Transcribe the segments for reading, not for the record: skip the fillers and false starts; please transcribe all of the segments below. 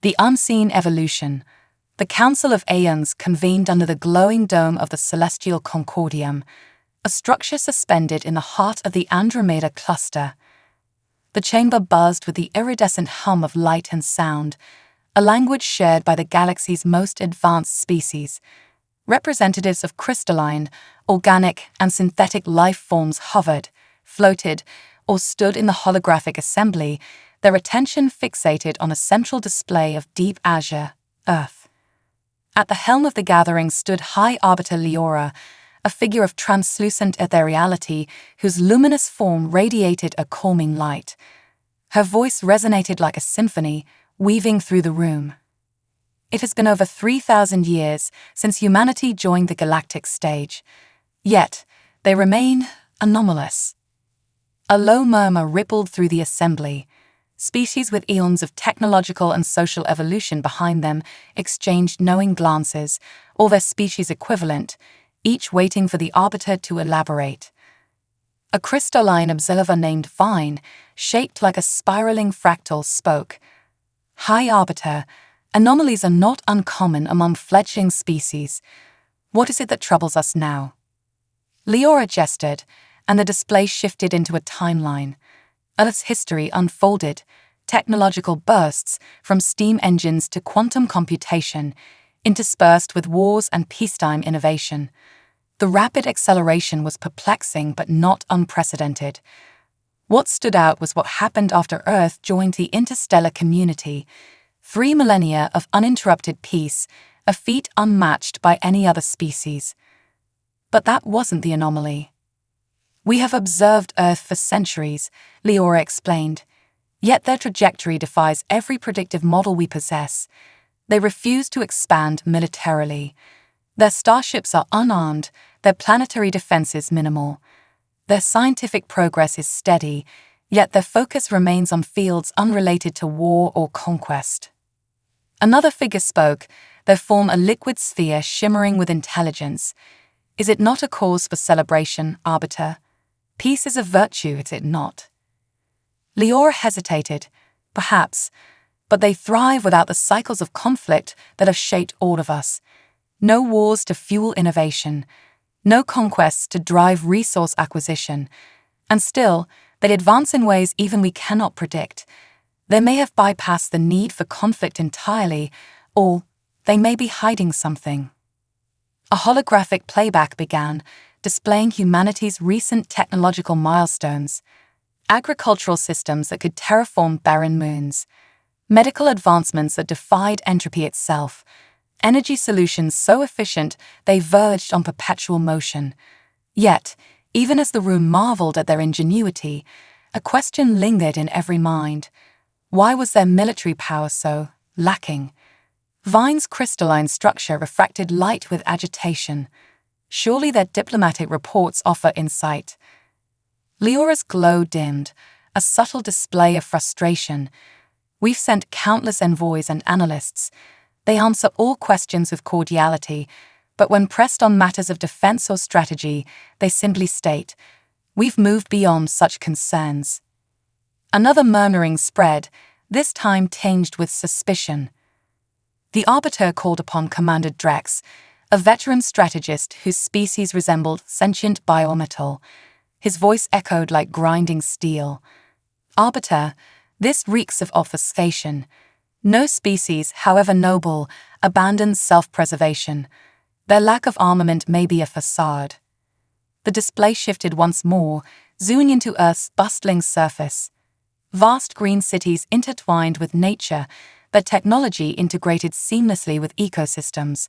The unseen evolution. The Council of Aeons convened under the glowing dome of the celestial Concordium, a structure suspended in the heart of the Andromeda cluster. The chamber buzzed with the iridescent hum of light and sound, a language shared by the galaxy's most advanced species. Representatives of crystalline, organic, and synthetic life forms hovered, floated, or stood in the holographic assembly, their attention fixated on a central display of deep azure, Earth. At the helm of the gathering stood High Arbiter Leora, a figure of translucent ethereality whose luminous form radiated a calming light. Her voice resonated like a symphony, weaving through the room. It has been over 3,000 years since humanity joined the galactic stage. Yet, they remain anomalous. A low murmur rippled through the assembly. Species with eons of technological and social evolution behind them exchanged knowing glances, or their species equivalent, each waiting for the arbiter to elaborate. A crystalline observer named Vine, shaped like a spiraling fractal, spoke. High Arbiter, anomalies are not uncommon among fledgling species. What is it that troubles us now? Leora gestured, and the display shifted into a timeline. Earth's history unfolded, technological bursts from steam engines to quantum computation, interspersed with wars and peacetime innovation. The rapid acceleration was perplexing but not unprecedented. What stood out was what happened after Earth joined the interstellar community. 3 millennia of uninterrupted peace, a feat unmatched by any other species. But that wasn't the anomaly. We have observed Earth for centuries, Leora explained, yet their trajectory defies every predictive model we possess. They refuse to expand militarily. Their starships are unarmed, their planetary defenses minimal. Their scientific progress is steady, yet their focus remains on fields unrelated to war or conquest. Another figure spoke, their form a liquid sphere shimmering with intelligence. Is it not a cause for celebration, Arbiter? Peace is a virtue, is it not? Leora hesitated, perhaps, but they thrive without the cycles of conflict that have shaped all of us. No wars to fuel innovation, no conquests to drive resource acquisition, and still, they advance in ways even we cannot predict. They may have bypassed the need for conflict entirely, or they may be hiding something. A holographic playback began, displaying humanity's recent technological milestones. Agricultural systems that could terraform barren moons. Medical advancements that defied entropy itself. Energy solutions so efficient they verged on perpetual motion. Yet, even as the room marveled at their ingenuity, a question lingered in every mind. Why was their military power so lacking? Vine's crystalline structure refracted light with agitation. Surely their diplomatic reports offer insight. Leora's glow dimmed, a subtle display of frustration. We've sent countless envoys and analysts. They answer all questions with cordiality, but when pressed on matters of defense or strategy, they simply state, "We've moved beyond such concerns." Another murmuring spread, this time tinged with suspicion. The Arbiter called upon Commander Drex, a veteran strategist whose species resembled sentient biometal. His voice echoed like grinding steel. "Arbiter, this reeks of obfuscation. No species, however noble, abandons self-preservation. Their lack of armament may be a facade." The display shifted once more, zooming into Earth's bustling surface. Vast green cities intertwined with nature, their technology integrated seamlessly with ecosystems.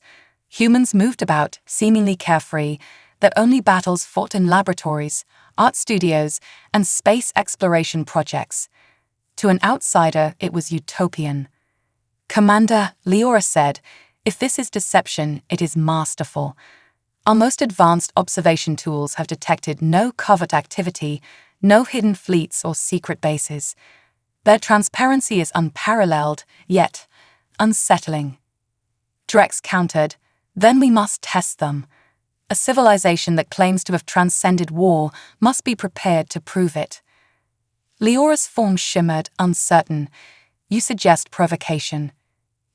Humans moved about, seemingly carefree, their only battles fought in laboratories, art studios, and space exploration projects. To an outsider, it was utopian. "Commander," Leora said, "if this is deception, it is masterful. Our most advanced observation tools have detected no covert activity, no hidden fleets or secret bases. Their transparency is unparalleled, yet unsettling." Drex countered, "Then we must test them. A civilization that claims to have transcended war must be prepared to prove it." Leora's form shimmered, uncertain. "You suggest provocation.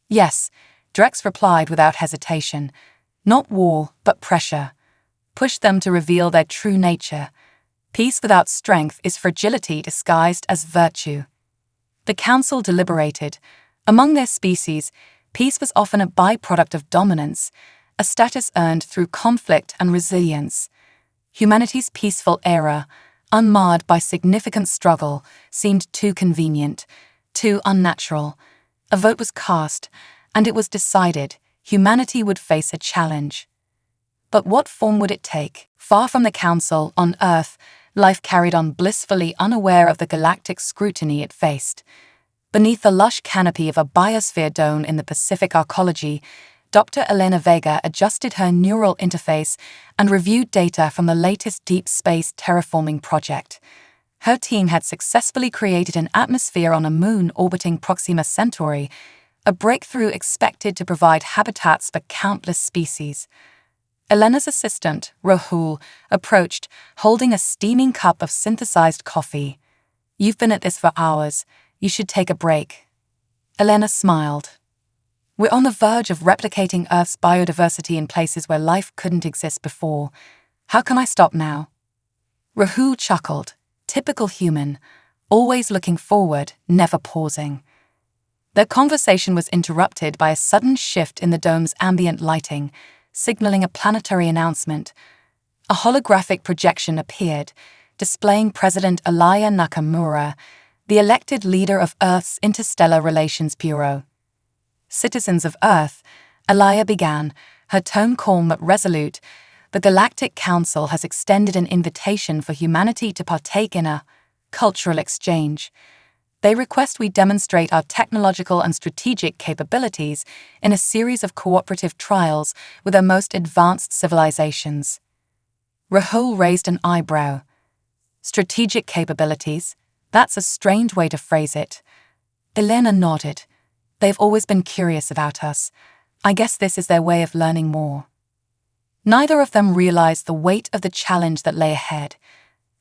Yes, Drex replied without hesitation. Not war, but pressure. Push them to reveal their true nature. Peace without strength is fragility disguised as virtue. The council deliberated. Among their species, peace was often a byproduct of dominance, a status earned through conflict and resilience. Humanity's peaceful era, unmarred by significant struggle, seemed too convenient, too unnatural. A vote was cast, and it was decided humanity would face a challenge. But what form would it take? Far from the Council, on Earth, life carried on blissfully unaware of the galactic scrutiny it faced. Beneath the lush canopy of a biosphere dome in the Pacific Arcology, Dr. Elena Vega adjusted her neural interface and reviewed data from the latest deep space terraforming project. Her team had successfully created an atmosphere on a moon orbiting Proxima Centauri, a breakthrough expected to provide habitats for countless species. Elena's assistant, Rahul, approached, holding a steaming cup of synthesized coffee. "You've been at this for hours. You should take a break." Elena smiled. "We're on the verge of replicating Earth's biodiversity in places where life couldn't exist before. How can I stop now?" Rahul chuckled. Typical human, always looking forward, never pausing. Their conversation was interrupted by a sudden shift in the dome's ambient lighting, signaling a planetary announcement. A holographic projection appeared, displaying President Alaya Nakamura, the elected leader of Earth's Interstellar Relations Bureau. "Citizens of Earth," Alaya began, her tone calm but resolute, "the Galactic Council has extended an invitation for humanity to partake in a cultural exchange. They request we demonstrate our technological and strategic capabilities in a series of cooperative trials with their most advanced civilizations." Rahul raised an eyebrow. "Strategic capabilities? That's a strange way to phrase it." Elena nodded. "They've always been curious about us. I guess this is their way of learning more." Neither of them realized the weight of the challenge that lay ahead.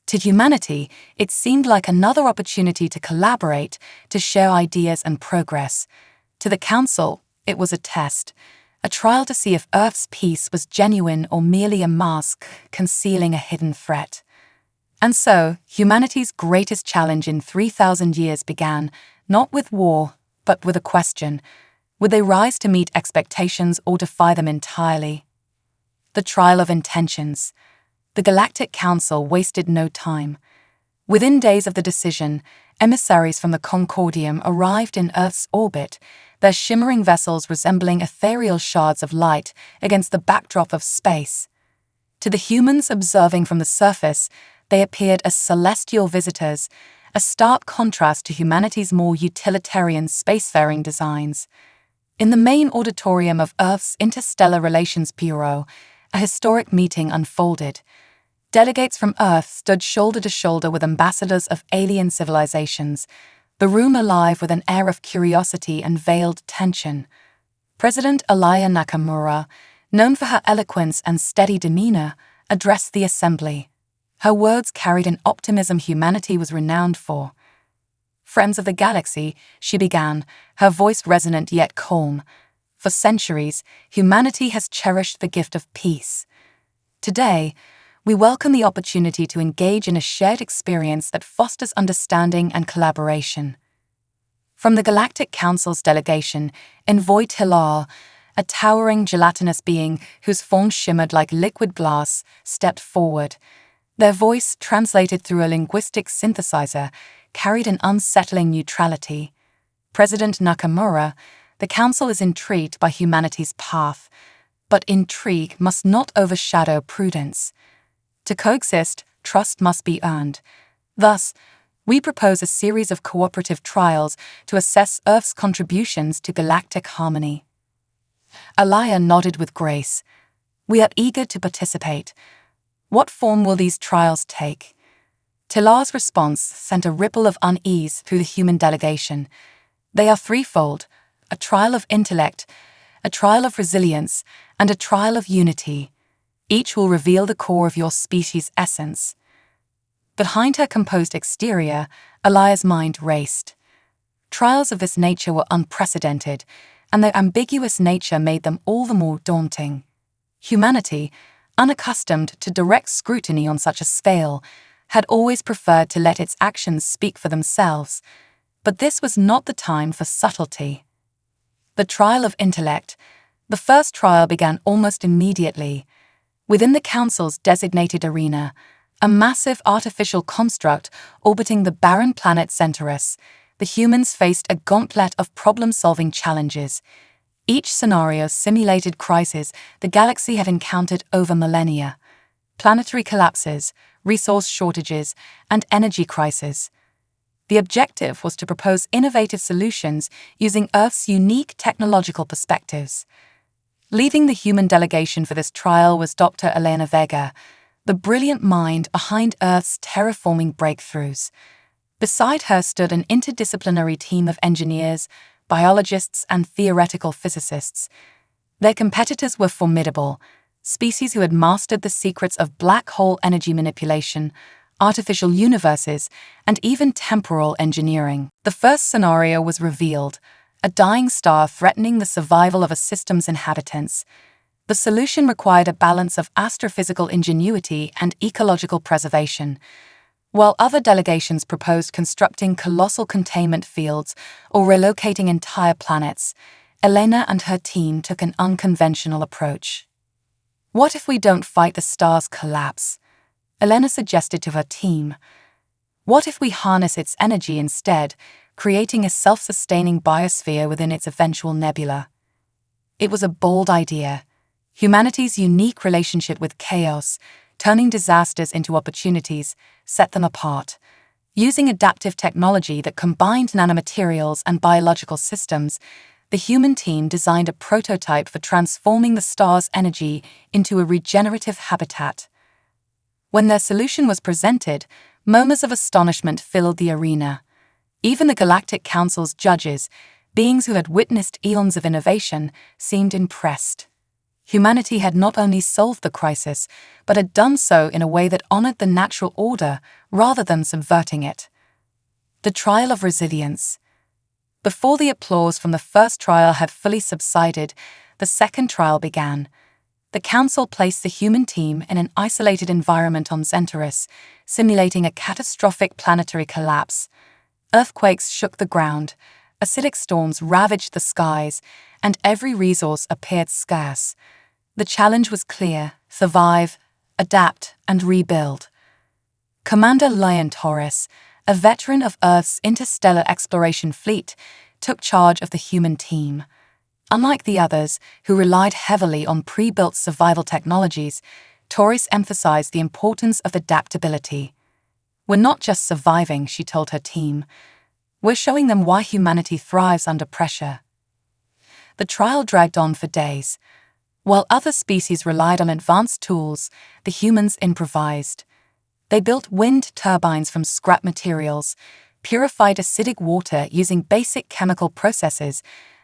To humanity, it seemed like another opportunity to collaborate, to share ideas and progress. To the Council, it was a test, a trial to see if Earth's peace was genuine or merely a mask concealing a hidden threat. And so, humanity's greatest challenge in 3,000 years began, not with war, but with a question. Would they rise to meet expectations or defy them entirely? The trial of intentions. The Galactic Council wasted no time. Within days of the decision, emissaries from the Concordium arrived in Earth's orbit, their shimmering vessels resembling ethereal shards of light against the backdrop of space. To the humans observing from the surface, they appeared as celestial visitors, a stark contrast to humanity's more utilitarian spacefaring designs. In the main auditorium of Earth's Interstellar Relations Bureau, a historic meeting unfolded. Delegates from Earth stood shoulder to shoulder with ambassadors of alien civilizations, the room alive with an air of curiosity and veiled tension. President Alaya Nakamura, known for her eloquence and steady demeanor, addressed the assembly. Her words carried an optimism humanity was renowned for. "Friends of the galaxy," she began, her voice resonant yet calm. "For centuries, humanity has cherished the gift of peace. Today, we welcome the opportunity to engage in a shared experience that fosters understanding and collaboration." From the Galactic Council's delegation, Envoy Tilal, a towering gelatinous being whose form shimmered like liquid glass, stepped forward. Their voice, translated through a linguistic synthesizer, carried an unsettling neutrality. "President Nakamura, the Council is intrigued by humanity's path, but intrigue must not overshadow prudence. To coexist, trust must be earned. Thus, we propose a series of cooperative trials to assess Earth's contributions to galactic harmony." Alaya nodded with grace. "We are eager to participate. What form will these trials take?" Tilar's response sent a ripple of unease through the human delegation. "They are threefold: a trial of intellect, a trial of resilience, and a trial of unity. Each will reveal the core of your species' essence." Behind her composed exterior, Alaya's mind raced. Trials of this nature were unprecedented, and their ambiguous nature made them all the more daunting. Humanity, unaccustomed to direct scrutiny on such a scale, had always preferred to let its actions speak for themselves, but this was not the time for subtlety. The trial of intellect. The first trial began almost immediately. Within the Council's designated arena, a massive artificial construct orbiting the barren planet Centaurus, the humans faced a gauntlet of problem-solving challenges. Each scenario simulated crises the galaxy had encountered over millennia: planetary collapses, resource shortages, and energy crises. The objective was to propose innovative solutions using Earth's unique technological perspectives. Leading the human delegation for this trial was Dr. Elena Vega, the brilliant mind behind Earth's terraforming breakthroughs. Beside her stood an interdisciplinary team of engineers, biologists, and theoretical physicists. Their competitors were formidable, species who had mastered the secrets of black hole energy manipulation, artificial universes, and even temporal engineering. The first scenario was revealed: a dying star threatening the survival of a system's inhabitants. The solution required a balance of astrophysical ingenuity and ecological preservation. While other delegations proposed constructing colossal containment fields or relocating entire planets, Elena and her team took an unconventional approach. "What if we don't fight the star's collapse?" Elena suggested to her team. "What if we harness its energy instead, creating a self-sustaining biosphere within its eventual nebula?" It was a bold idea. Humanity's unique relationship with chaos, turning disasters into opportunities, set them apart. Using adaptive technology that combined nanomaterials and biological systems, the human team designed a prototype for transforming the star's energy into a regenerative habitat. When their solution was presented, murmurs of astonishment filled the arena. Even the Galactic Council's judges, beings who had witnessed eons of innovation, seemed impressed. Humanity had not only solved the crisis, but had done so in a way that honored the natural order rather than subverting it. The trial of resilience. Before the applause from the first trial had fully subsided, the second trial began. The Council placed the human team in an isolated environment on Centaurus, simulating a catastrophic planetary collapse. Earthquakes shook the ground, acidic storms ravaged the skies, and every resource appeared scarce. The challenge was clear: survive, adapt, and rebuild. Commander Lion Torres, a veteran of Earth's interstellar exploration fleet, took charge of the human team. Unlike the others, who relied heavily on pre-built survival technologies, Torres emphasized the importance of adaptability. "We're not just surviving," she told her team. "We're showing them why humanity thrives under pressure." The trial dragged on for days. While other species relied on advanced tools, the humans improvised. They built wind turbines from scrap materials, purified acidic water using basic chemical processes,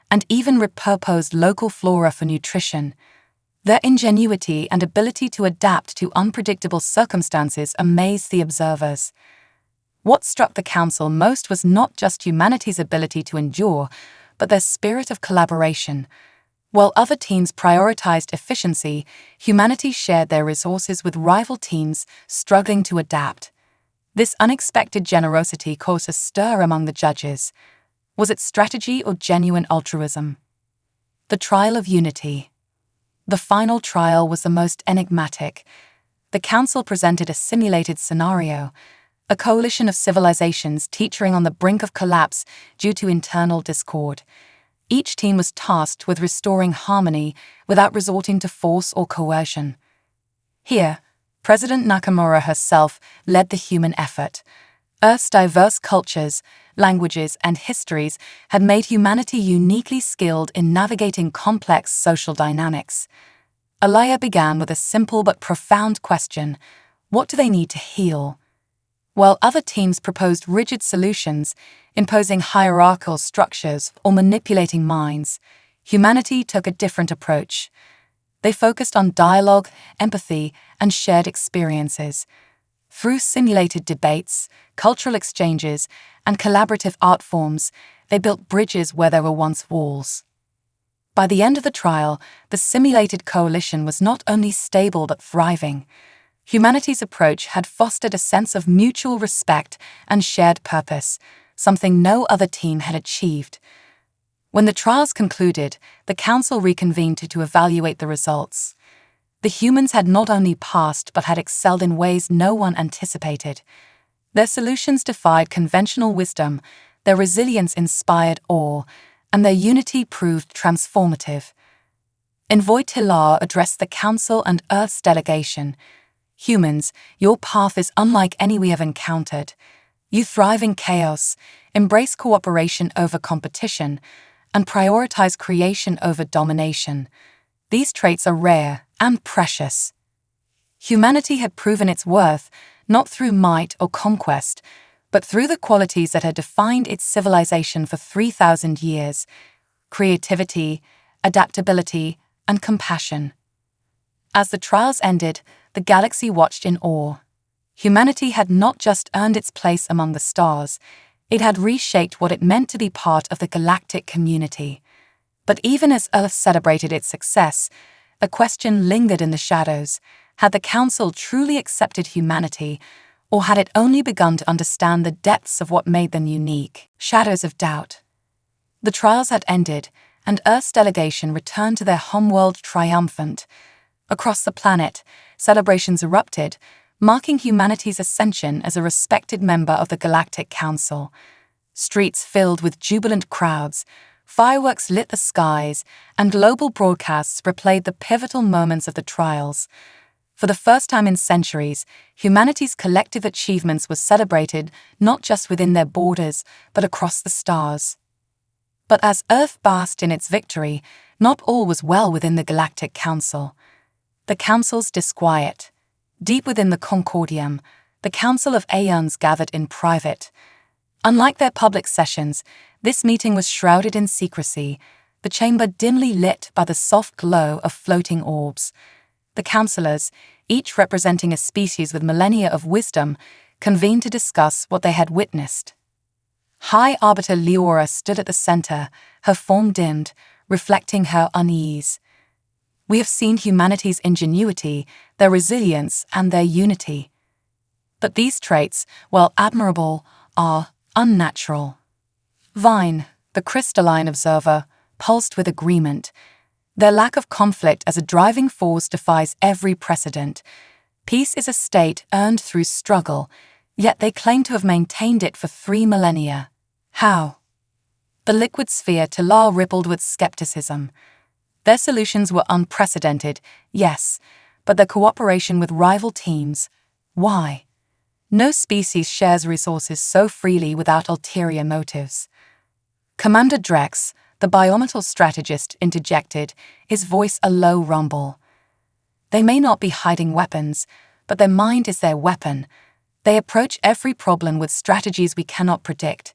and even repurposed local flora for nutrition. Their ingenuity and ability to adapt to unpredictable circumstances amazed the observers. What struck the Council most was not just humanity's ability to endure, but their spirit of collaboration. While other teams prioritized efficiency, humanity shared their resources with rival teams struggling to adapt. This unexpected generosity caused a stir among the judges. Was it strategy or genuine altruism? The trial of unity. The final trial was the most enigmatic. The Council presented a simulated scenario: a coalition of civilizations teetering on the brink of collapse due to internal discord. Each team was tasked with restoring harmony without resorting to force or coercion. Here, President Nakamura herself led the human effort. Earth's diverse cultures, languages, and histories had made humanity uniquely skilled in navigating complex social dynamics. Alaya began with a simple but profound question: what do they need to heal? While other teams proposed rigid solutions, imposing hierarchical structures or manipulating minds, humanity took a different approach. They focused on dialogue, empathy, and shared experiences. Through simulated debates, cultural exchanges, and collaborative art forms, they built bridges where there were once walls. By the end of the trial, the simulated coalition was not only stable but thriving. Humanity's approach had fostered a sense of mutual respect and shared purpose, something no other team had achieved. When the trials concluded, the Council reconvened to evaluate the results. The humans had not only passed but had excelled in ways no one anticipated. Their solutions defied conventional wisdom, their resilience inspired awe, and their unity proved transformative. Envoy Tilar addressed the Council and Earth's delegation. Humans, your path is unlike any we have encountered. You thrive in chaos, embrace cooperation over competition, and prioritize creation over domination. These traits are rare and precious. Humanity had proven its worth not through might or conquest, but through the qualities that had defined its civilization for 3,000 years: creativity, adaptability, and compassion. As the trials ended, the galaxy watched in awe. Humanity had not just earned its place among the stars, it had reshaped what it meant to be part of the galactic community. But even as Earth celebrated its success, a question lingered in the shadows. Had the Council truly accepted humanity, or had it only begun to understand the depths of what made them unique? Shadows of doubt. The trials had ended, and Earth's delegation returned to their homeworld triumphant. Across the planet, celebrations erupted, marking humanity's ascension as a respected member of the Galactic Council. Streets filled with jubilant crowds, fireworks lit the skies, and global broadcasts replayed the pivotal moments of the trials. For the first time in centuries, humanity's collective achievements were celebrated not just within their borders, but across the stars. But as Earth basked in its victory, not all was well within the Galactic Council. The Council's disquiet. Deep within the Concordium, the Council of Aeons gathered in private. Unlike their public sessions, this meeting was shrouded in secrecy, the chamber dimly lit by the soft glow of floating orbs. The councillors, each representing a species with millennia of wisdom, convened to discuss what they had witnessed. High Arbiter Leora stood at the center, her form dimmed, reflecting her unease. We have seen humanity's ingenuity, their resilience, and their unity. But these traits, while admirable, are unnatural. Vine, the crystalline observer, pulsed with agreement. Their lack of conflict as a driving force defies every precedent. Peace is a state earned through struggle, yet they claim to have maintained it for 3 millennia. How? The liquid sphere Tilar rippled with skepticism. Their solutions were unprecedented, yes, but their cooperation with rival teams, why? No species shares resources so freely without ulterior motives. Commander Drex, the biometal strategist, interjected, his voice a low rumble. They may not be hiding weapons, but their mind is their weapon. They approach every problem with strategies we cannot predict.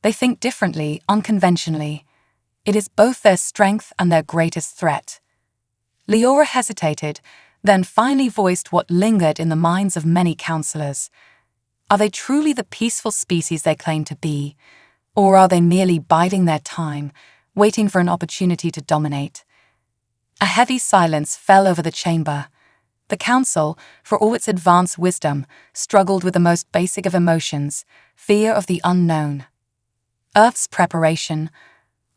They think differently, unconventionally. It is both their strength and their greatest threat. Leora hesitated, then finally voiced what lingered in the minds of many counselors. Are they truly the peaceful species they claim to be? Or are they merely biding their time, waiting for an opportunity to dominate? A heavy silence fell over the chamber. The Council, for all its advanced wisdom, struggled with the most basic of emotions, fear of the unknown. Earth's preparation.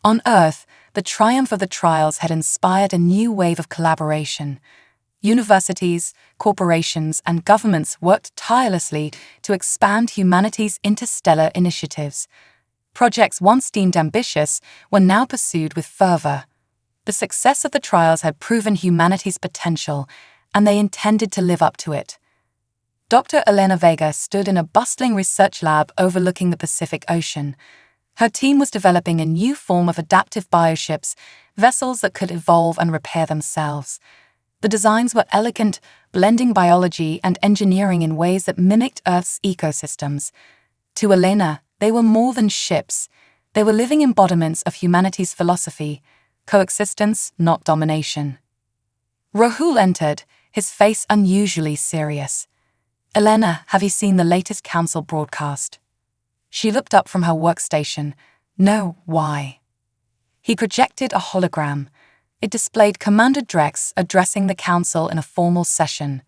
On Earth, the triumph of the trials had inspired a new wave of collaboration. Universities, corporations, and governments worked tirelessly to expand humanity's interstellar initiatives. Projects once deemed ambitious were now pursued with fervor. The success of the trials had proven humanity's potential, and they intended to live up to it. Dr. Elena Vega stood in a bustling research lab overlooking the Pacific Ocean. Her team was developing a new form of adaptive bioships, vessels that could evolve and repair themselves. The designs were elegant, blending biology and engineering in ways that mimicked Earth's ecosystems. To Elena, they were more than ships. They were living embodiments of humanity's philosophy, coexistence, not domination. Rahul entered, his face unusually serious. Elena, have you seen the latest council broadcast? She looked up from her workstation. No, why? He projected a hologram. It displayed Commander Drex addressing the Council in a formal session.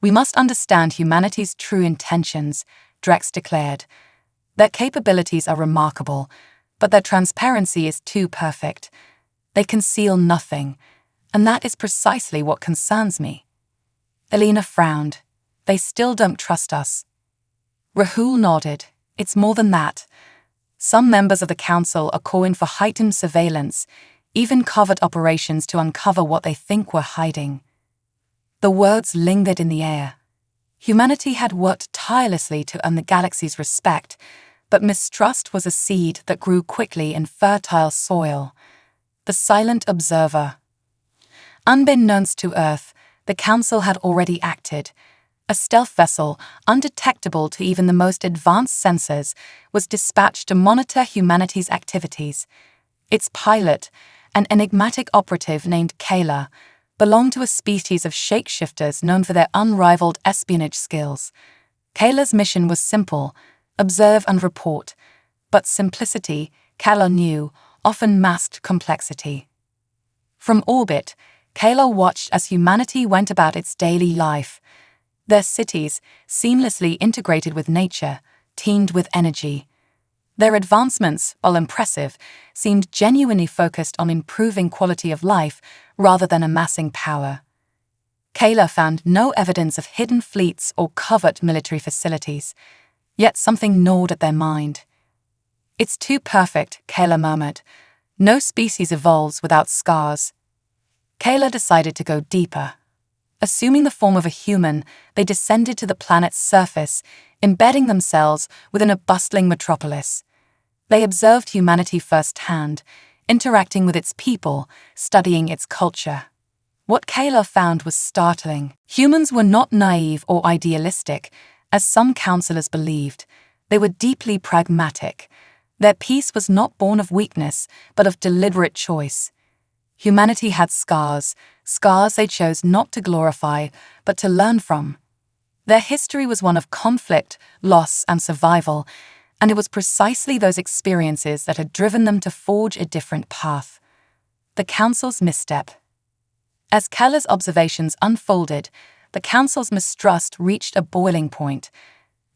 "We must understand humanity's true intentions," Drex declared. "Their capabilities are remarkable, but their transparency is too perfect. They conceal nothing, and that is precisely what concerns me." Elena frowned. "They still don't trust us." Rahul nodded. "It's more than that. Some members of the Council are calling for heightened surveillance, even covert operations to uncover what they think we're hiding." The words lingered in the air. Humanity had worked tirelessly to earn the galaxy's respect, but mistrust was a seed that grew quickly in fertile soil. The silent observer. Unbeknownst to Earth, the Council had already acted. A stealth vessel, undetectable to even the most advanced sensors, was dispatched to monitor humanity's activities. Its pilot, an enigmatic operative named Kayla, belonged to a species of shapeshifters known for their unrivaled espionage skills. Kayla's mission was simple: observe and report. But simplicity, Kayla knew, often masked complexity. From orbit, Kayla watched as humanity went about its daily life. Their cities, seamlessly integrated with nature, teemed with energy. Their advancements, while impressive, seemed genuinely focused on improving quality of life rather than amassing power. Kayla found no evidence of hidden fleets or covert military facilities, yet something gnawed at their mind. "It's too perfect," Kayla murmured. "No species evolves without scars." Kayla decided to go deeper. Assuming the form of a human, they descended to the planet's surface, embedding themselves within a bustling metropolis. They observed humanity firsthand, interacting with its people, studying its culture. What Kayla found was startling. Humans were not naive or idealistic, as some counselors believed. They were deeply pragmatic. Their peace was not born of weakness, but of deliberate choice. Humanity had scars they chose not to glorify, but to learn from. Their history was one of conflict, loss, and survival, and it was precisely those experiences that had driven them to forge a different path. The Council's misstep. As Kayla's observations unfolded, the Council's mistrust reached a boiling point.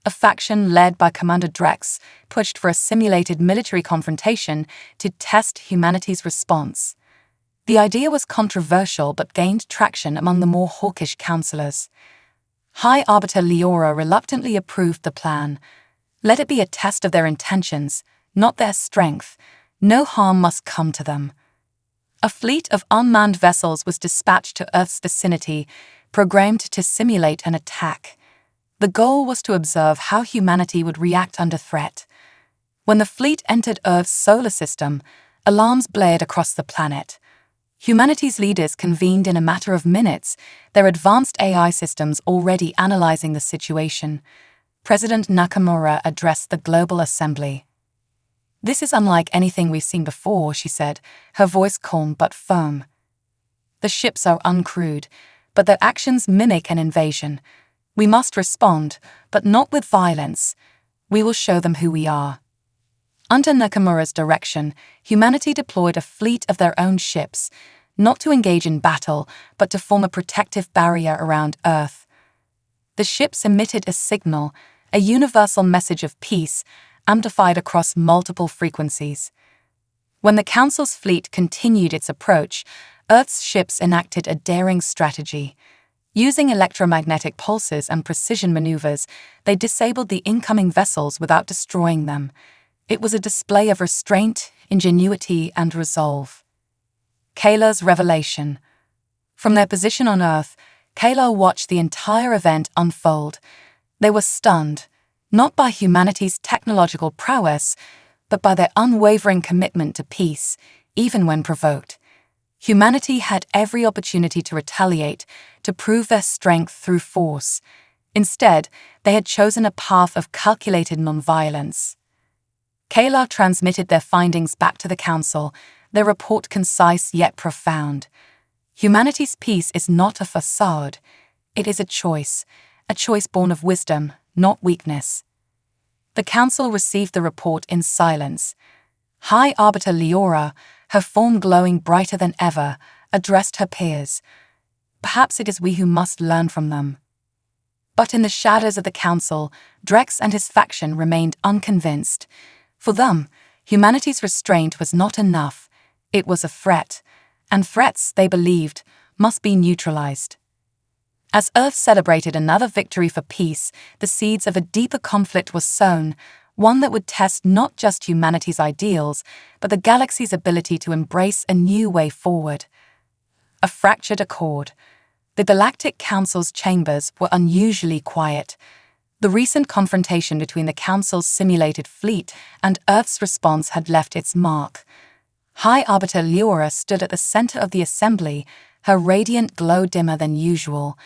A faction led by Commander Drex pushed for a simulated military confrontation to test humanity's response. The idea was controversial but gained traction among the more hawkish counselors. High Arbiter Leora reluctantly approved the plan. Let it be a test of their intentions, not their strength. No harm must come to them. A fleet of unmanned vessels was dispatched to Earth's vicinity, programmed to simulate an attack. The goal was to observe how humanity would react under threat. When the fleet entered Earth's solar system, alarms blared across the planet. Humanity's leaders convened in a matter of minutes, their advanced AI systems already analyzing the situation. President Nakamura addressed the Global Assembly. "This is unlike anything we've seen before," she said, her voice calm but firm. "The ships are uncrewed, but their actions mimic an invasion. We must respond, but not with violence. We will show them who we are." Under Nakamura's direction, humanity deployed a fleet of their own ships, not to engage in battle, but to form a protective barrier around Earth. The ships emitted a signal, a universal message of peace, amplified across multiple frequencies. When the Council's fleet continued its approach, Earth's ships enacted a daring strategy. Using electromagnetic pulses and precision maneuvers, they disabled the incoming vessels without destroying them. It was a display of restraint, ingenuity, and resolve. Kayla's revelation. From their position on Earth, Kayla watched the entire event unfold. They were stunned, not by humanity's technological prowess, but by their unwavering commitment to peace, even when provoked. Humanity had every opportunity to retaliate, to prove their strength through force. Instead, they had chosen a path of calculated nonviolence. Kayla transmitted their findings back to the Council, their report concise yet profound. Humanity's peace is not a facade. It is a choice born of wisdom, not weakness. The Council received the report in silence. High Arbiter Leora, her form glowing brighter than ever, addressed her peers. Perhaps it is we who must learn from them. But in the shadows of the council, Drex and his faction remained unconvinced. For them, humanity's restraint was not enough. It was a threat, and threats, they believed, must be neutralized. As Earth celebrated another victory for peace, the seeds of a deeper conflict were sown, one that would test not just humanity's ideals, but the galaxy's ability to embrace a new way forward. A fractured accord. The Galactic Council's chambers were unusually quiet. The recent confrontation between the Council's simulated fleet and Earth's response had left its mark. High Arbiter Leora stood at the center of the assembly, her radiant glow dimmer than usual,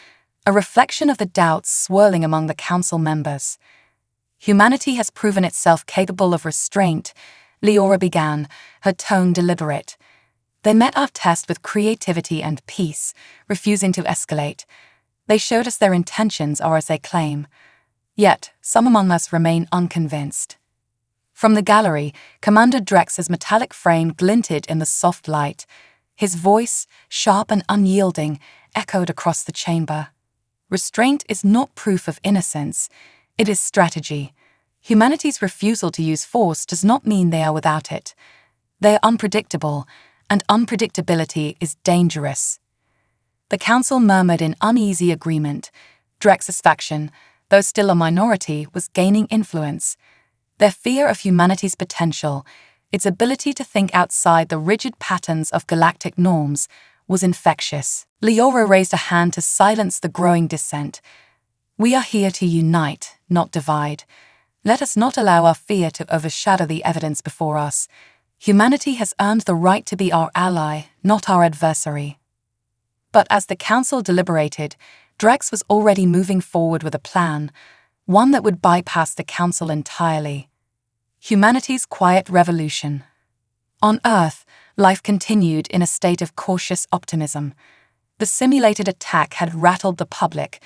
a reflection of the doubts swirling among the Council members. Humanity has proven itself capable of restraint, Leora began, her tone deliberate. They met our test with creativity and peace, refusing to escalate. They showed us their intentions are as they claim. Yet, some among us remain unconvinced. From the gallery, Commander Drex's metallic frame glinted in the soft light. His voice, sharp and unyielding, echoed across the chamber. Restraint is not proof of innocence. It is strategy. Humanity's refusal to use force does not mean they are without it. They are unpredictable, and unpredictability is dangerous. The Council murmured in uneasy agreement. Drex's faction, though still a minority, was gaining influence. Their fear of humanity's potential, its ability to think outside the rigid patterns of galactic norms, was infectious. Leora raised a hand to silence the growing dissent. We are here to unite, not divide. Let us not allow our fear to overshadow the evidence before us. Humanity has earned the right to be our ally, not our adversary. But as the Council deliberated, Drex was already moving forward with a plan, one that would bypass the Council entirely. Humanity's quiet revolution. On Earth, life continued in a state of cautious optimism. The simulated attack had rattled the public,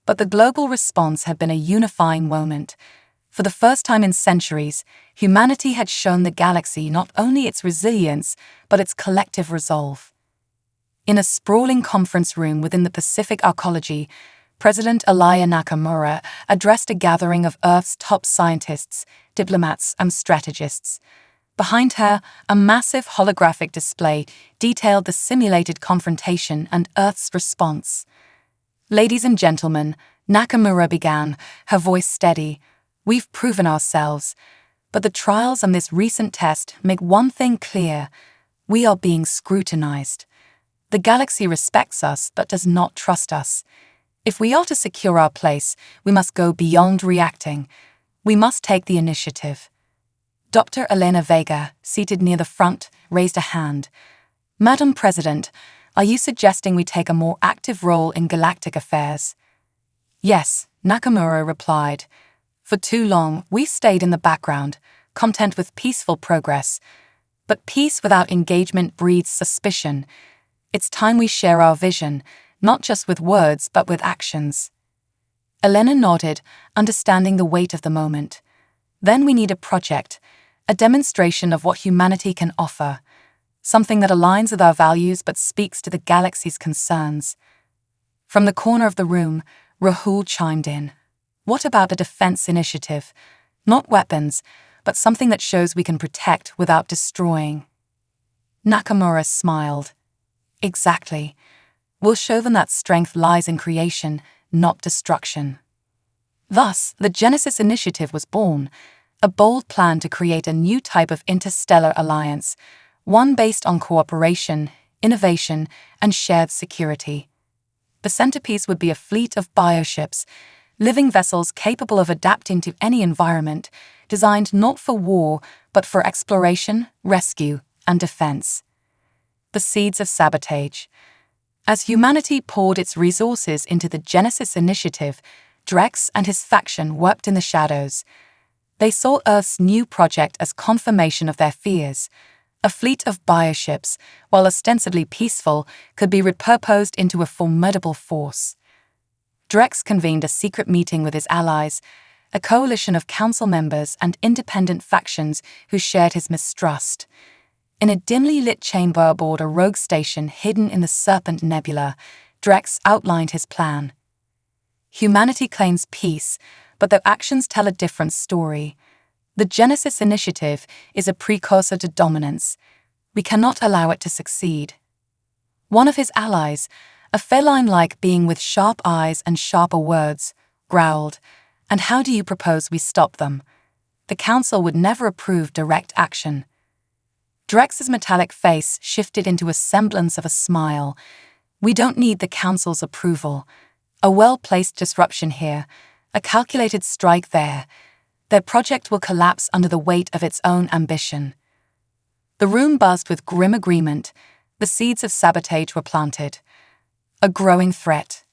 but the global response had been a unifying moment. For the first time in centuries, humanity had shown the galaxy not only its resilience, but its collective resolve. In a sprawling conference room within the Pacific Arcology, President Alaya Nakamura addressed a gathering of Earth's top scientists, diplomats, and strategists. Behind her, a massive holographic display detailed the simulated confrontation and Earth's response. Ladies and gentlemen, Nakamura began, her voice steady. We've proven ourselves, but the trials and this recent test make one thing clear. We are being scrutinized. The galaxy respects us but does not trust us. If we are to secure our place, we must go beyond reacting. We must take the initiative. Dr. Elena Vega, seated near the front, raised a hand. Madam President, are you suggesting we take a more active role in galactic affairs? Yes, Nakamura replied. For too long, we stayed in the background, content with peaceful progress. But peace without engagement breeds suspicion. It's time we share our vision, not just with words but with actions. Elena nodded, understanding the weight of the moment. Then we need a project, a demonstration of what humanity can offer, something that aligns with our values but speaks to the galaxy's concerns. From the corner of the room, Rahul chimed in. What about a defense initiative? Not weapons, but something that shows we can protect without destroying. Nakamura smiled. Exactly. We'll show them that strength lies in creation, not destruction. Thus, the Genesis Initiative was born, a bold plan to create a new type of interstellar alliance, one based on cooperation, innovation, and shared security. The centerpiece would be a fleet of bioships, living vessels capable of adapting to any environment, designed not for war, but for exploration, rescue, and defense. The seeds of sabotage. As humanity poured its resources into the Genesis Initiative, Drex and his faction worked in the shadows. They saw Earth's new project as confirmation of their fears. A fleet of bioships, while ostensibly peaceful, could be repurposed into a formidable force. Drex convened a secret meeting with his allies, a coalition of council members and independent factions who shared his mistrust. In a dimly lit chamber aboard a rogue station hidden in the Serpent Nebula, Drex outlined his plan. Humanity claims peace, but their actions tell a different story. The Genesis Initiative is a precursor to dominance. We cannot allow it to succeed. One of his allies, a feline-like being with sharp eyes and sharper words, growled, "And how do you propose we stop them? The Council would never approve direct action." Drex's metallic face shifted into a semblance of a smile. "We don't need the Council's approval. A well-placed disruption here, a calculated strike there. Their project will collapse under the weight of its own ambition." The room buzzed with grim agreement. The seeds of sabotage were planted. A growing threat.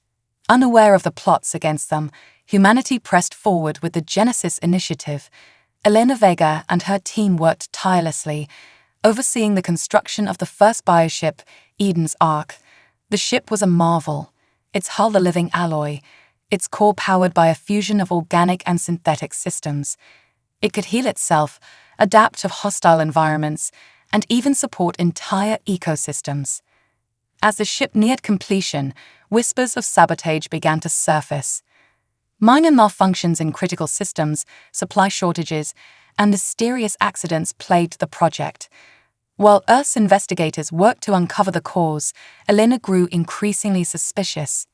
Unaware of the plots against them, humanity pressed forward with the Genesis Initiative. Elena Vega and her team worked tirelessly, overseeing the construction of the first bioship, Eden's Ark. The ship was a marvel, its hull a living alloy, its core powered by a fusion of organic and synthetic systems. It could heal itself, adapt to hostile environments, and even support entire ecosystems. As the ship neared completion, whispers of sabotage began to surface. Minor malfunctions in critical systems, supply shortages, and mysterious accidents plagued the project. While Earth's investigators worked to uncover the cause, Elena grew increasingly suspicious.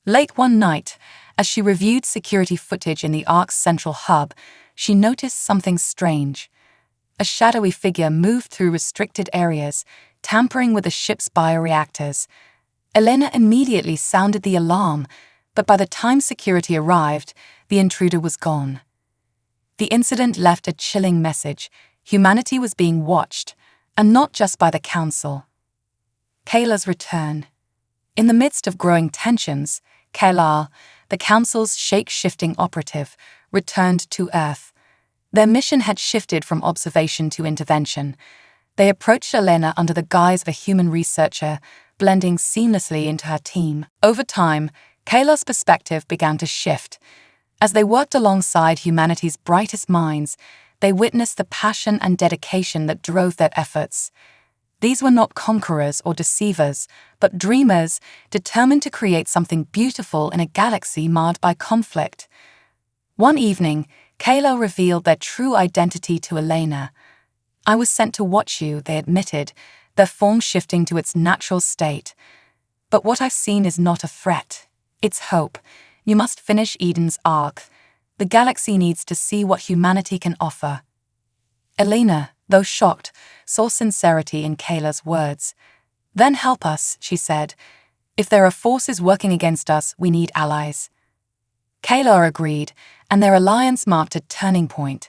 Late one night, as she reviewed security footage in the Ark's central hub, she noticed something strange. A shadowy figure moved through restricted areas, tampering with the ship's bioreactors. Elena immediately sounded the alarm, but by the time security arrived, the intruder was gone. The incident left a chilling message. Humanity was being watched, and not just by the Council. Kayla's return. In the midst of growing tensions, Kayla, the Council's shape-shifting operative, returned to Earth. Their mission had shifted from observation to intervention. They approached Elena under the guise of a human researcher, blending seamlessly into her team. Over time, Kayla's perspective began to shift. As they worked alongside humanity's brightest minds, they witnessed the passion and dedication that drove their efforts. These were not conquerors or deceivers, but dreamers determined to create something beautiful in a galaxy marred by conflict. One evening, Kayla revealed their true identity to Elena. "I was sent to watch you," they admitted, their form shifting to its natural state. "But what I've seen is not a threat. It's hope. You must finish Eden's Ark. The galaxy needs to see what humanity can offer." Elena, though shocked, saw sincerity in Kayla's words. "Then help us," she said. "If there are forces working against us, we need allies." Kayla agreed, and their alliance marked a turning point.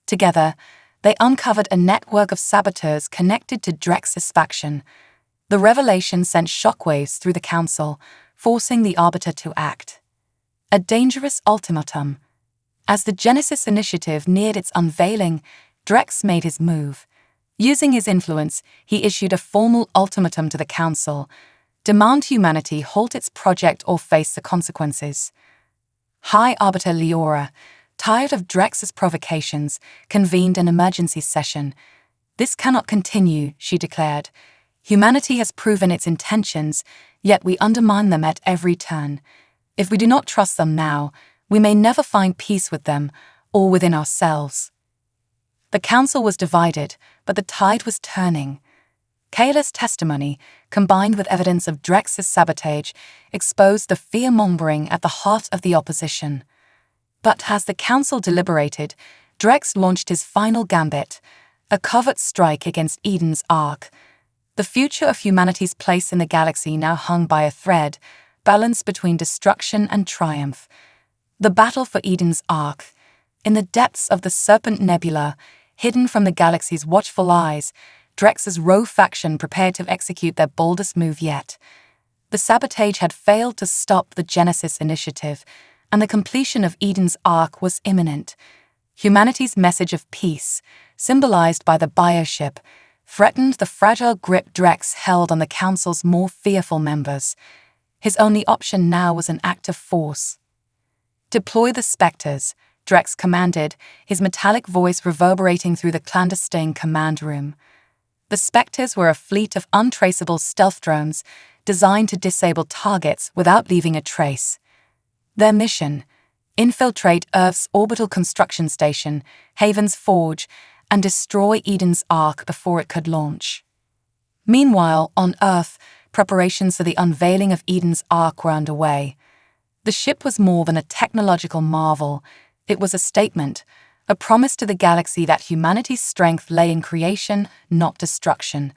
Together, they uncovered a network of saboteurs connected to Drex's faction. The revelation sent shockwaves through the Council, forcing the Arbiter to act. A dangerous ultimatum. As the Genesis Initiative neared its unveiling, Drex made his move. Using his influence, he issued a formal ultimatum to the Council. Demand humanity halt its project or face the consequences. High Arbiter Leora, tired of Drex's provocations, convened an emergency session. "This cannot continue," she declared. "Humanity has proven its intentions, yet we undermine them at every turn. If we do not trust them now, we may never find peace with them or within ourselves." The Council was divided, but the tide was turning. Kayla's testimony, combined with evidence of Drex's sabotage, exposed the fear-mongering at the heart of the opposition. But as the Council deliberated, Drex launched his final gambit, a covert strike against Eden's Ark. The future of humanity's place in the galaxy now hung by a thread, balanced between destruction and triumph. The battle for Eden's Ark. In the depths of the Serpent Nebula, hidden from the galaxy's watchful eyes, Drex's rogue faction prepared to execute their boldest move yet. The sabotage had failed to stop the Genesis Initiative, and the completion of Eden's Ark was imminent. Humanity's message of peace, symbolized by the bioship, threatened the fragile grip Drex held on the Council's more fearful members. His only option now was an act of force. "Deploy the Spectres," Drex commanded, his metallic voice reverberating through the clandestine command room. The Spectres were a fleet of untraceable stealth drones designed to disable targets without leaving a trace. Their mission: infiltrate Earth's orbital construction station, Haven's Forge, and destroy Eden's Ark before it could launch. Meanwhile, on Earth, preparations for the unveiling of Eden's Ark were underway. The ship was more than a technological marvel. It was a statement, a promise to the galaxy that humanity's strength lay in creation, not destruction.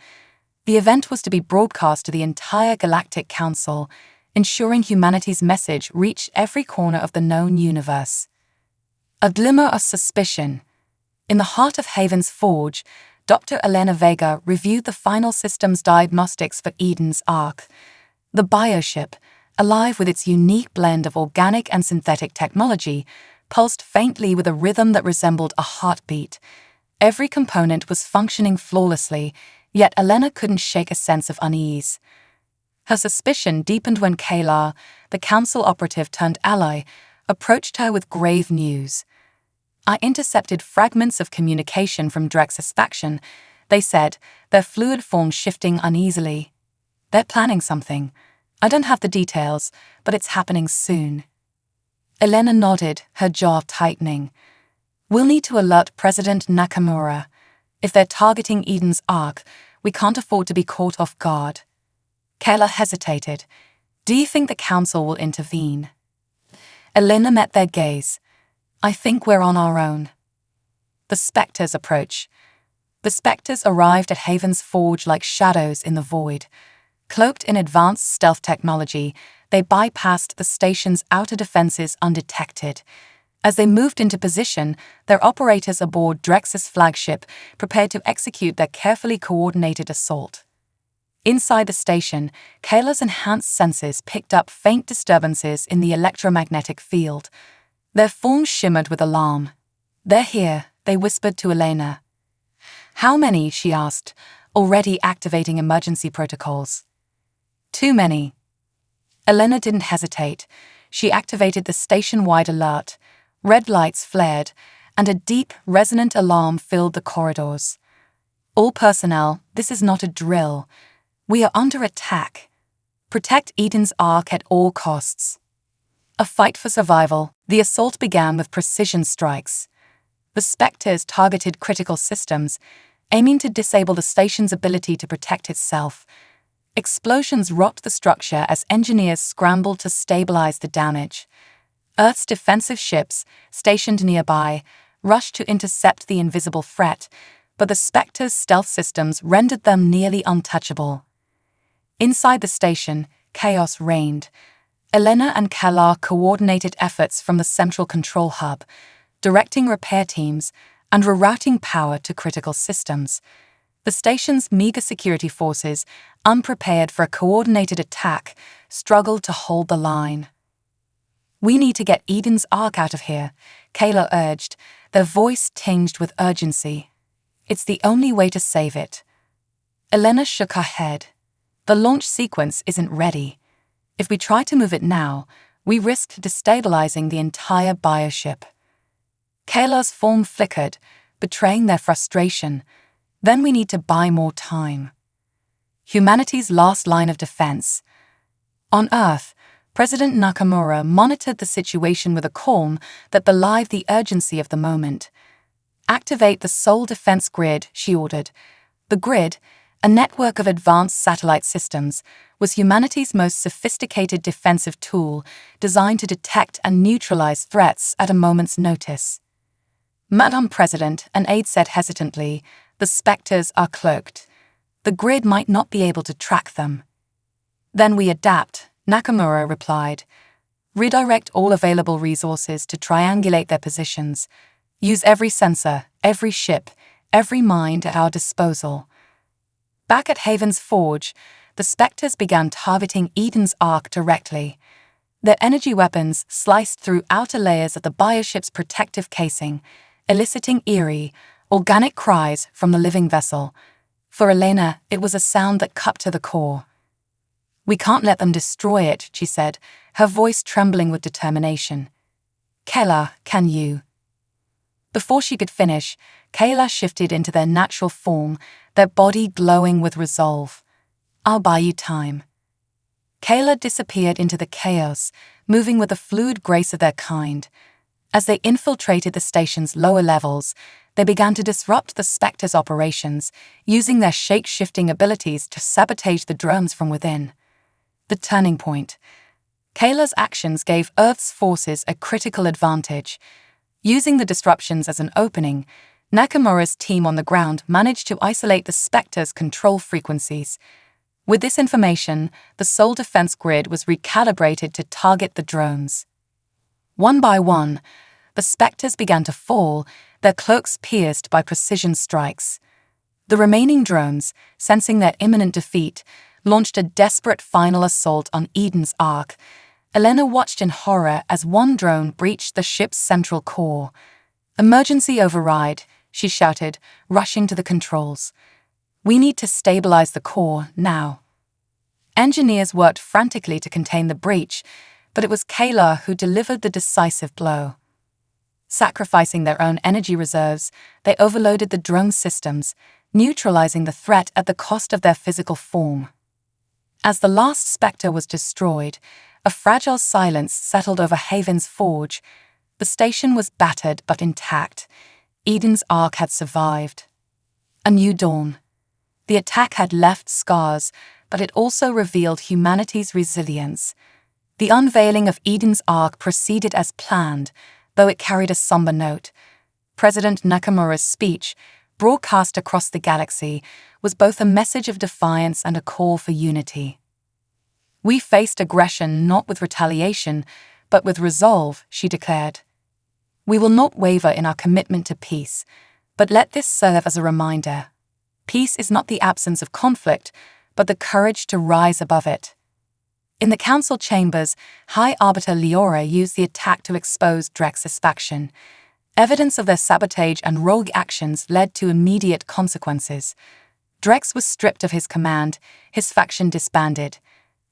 The event was to be broadcast to the entire Galactic Council, ensuring humanity's message reached every corner of the known universe. A glimmer of suspicion. In the heart of Haven's Forge, Dr. Elena Vega reviewed the final systems diagnostics for Eden's Ark. The bioship, alive with its unique blend of organic and synthetic technology, pulsed faintly with a rhythm that resembled a heartbeat. Every component was functioning flawlessly, yet Elena couldn't shake a sense of unease. Her suspicion deepened when Kayla, the council operative turned ally, approached her with grave news. "I intercepted fragments of communication from Drex's faction," they said, their fluid form shifting uneasily. "They're planning something. I don't have the details, but it's happening soon." Elena nodded, her jaw tightening. "We'll need to alert President Nakamura. If they're targeting Eden's Ark, we can't afford to be caught off guard." Kayla hesitated. "Do you think the council will intervene?" Elena met their gaze. "I think we're on our own." The Spectres approach. The Spectres arrived at Haven's Forge like shadows in the void. Cloaked in advanced stealth technology, they bypassed the station's outer defenses undetected. As they moved into position, their operators aboard Drex's flagship prepared to execute their carefully coordinated assault. Inside the station, Kayla's enhanced senses picked up faint disturbances in the electromagnetic field. Their forms shimmered with alarm. "They're here," they whispered to Elena. "How many?" she asked, already activating emergency protocols. "Too many." Elena didn't hesitate. She activated the station-wide alert. Red lights flared, and a deep, resonant alarm filled the corridors. "All personnel, this is not a drill. We are under attack. Protect Eden's Ark at all costs." A fight for survival, the assault began with precision strikes. The Spectres targeted critical systems, aiming to disable the station's ability to protect itself. Explosions rocked the structure as engineers scrambled to stabilize the damage. Earth's defensive ships, stationed nearby, rushed to intercept the invisible threat, but the Spectres' stealth systems rendered them nearly untouchable. Inside the station, chaos reigned. Elena and Kayla coordinated efforts from the central control hub, directing repair teams and rerouting power to critical systems. The station's meager security forces, unprepared for a coordinated attack, struggled to hold the line. "We need to get Eden's Ark out of here," Kayla urged, their voice tinged with urgency. "It's the only way to save it." Elena shook her head. "The launch sequence isn't ready. If we try to move it now, we risk destabilizing the entire bioship." Kayla's form flickered, betraying their frustration. "Then we need to buy more time." Humanity's last line of defense. On Earth, President Nakamura monitored the situation with a calm that belied the urgency of the moment. "Activate the Soul Defense Grid," she ordered. The grid, a network of advanced satellite systems, was humanity's most sophisticated defensive tool, designed to detect and neutralize threats at a moment's notice. "Madam President," an aide said hesitantly, "the Spectres are cloaked. The grid might not be able to track them." "Then we adapt," Nakamura replied. "Redirect all available resources to triangulate their positions. Use every sensor, every ship, every mind at our disposal." Back at Haven's Forge, the Spectres began targeting Eden's Ark directly. Their energy weapons sliced through outer layers of the bioship's protective casing, eliciting eerie, organic cries from the living vessel. For Elena, it was a sound that cut to the core. "We can't let them destroy it," she said, her voice trembling with determination. "Kayla, can you?" Before she could finish, Kayla shifted into their natural form, their body glowing with resolve. "I'll buy you time." Kayla disappeared into the chaos, moving with the fluid grace of their kind. As they infiltrated the station's lower levels, they began to disrupt the Spectre's operations, using their shape-shifting abilities to sabotage the drones from within. The turning point. Kayla's actions gave Earth's forces a critical advantage. Using the disruptions as an opening, Nakamura's team on the ground managed to isolate the Spectre's control frequencies. With this information, the Soul Defense Grid was recalibrated to target the drones. One by one, the Spectres began to fall, their cloaks pierced by precision strikes. The remaining drones, sensing their imminent defeat, launched a desperate final assault on Eden's Ark. Elena watched in horror as one drone breached the ship's central core. "Emergency override," she shouted, rushing to the controls. "We need to stabilize the core now." Engineers worked frantically to contain the breach, but it was Kayla who delivered the decisive blow. Sacrificing their own energy reserves, they overloaded the drone systems, neutralizing the threat at the cost of their physical form. As the last Spectre was destroyed, a fragile silence settled over Haven's Forge. The station was battered but intact. Eden's Ark had survived. A new dawn. The attack had left scars, but it also revealed humanity's resilience. The unveiling of Eden's Ark proceeded as planned, though it carried a somber note. President Nakamura's speech, broadcast across the galaxy, was both a message of defiance and a call for unity. "We faced aggression not with retaliation, but with resolve," she declared. "We will not waver in our commitment to peace, but let this serve as a reminder. Peace is not the absence of conflict, but the courage to rise above it." In the council chambers, High Arbiter Leora used the attack to expose Drex's faction. Evidence of their sabotage and rogue actions led to immediate consequences. Drex was stripped of his command, his faction disbanded.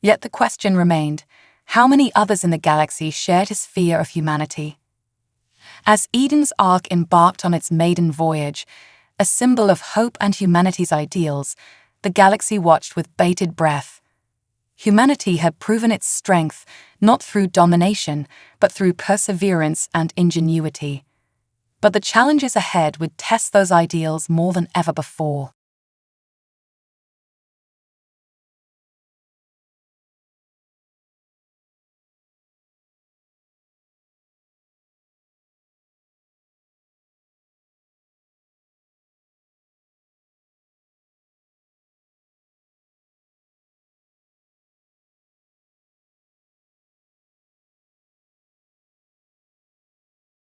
Yet the question remained, how many others in the galaxy shared his fear of humanity? As Eden's Ark embarked on its maiden voyage, a symbol of hope and humanity's ideals, the galaxy watched with bated breath. Humanity had proven its strength not through domination, but through perseverance and ingenuity. But the challenges ahead would test those ideals more than ever before.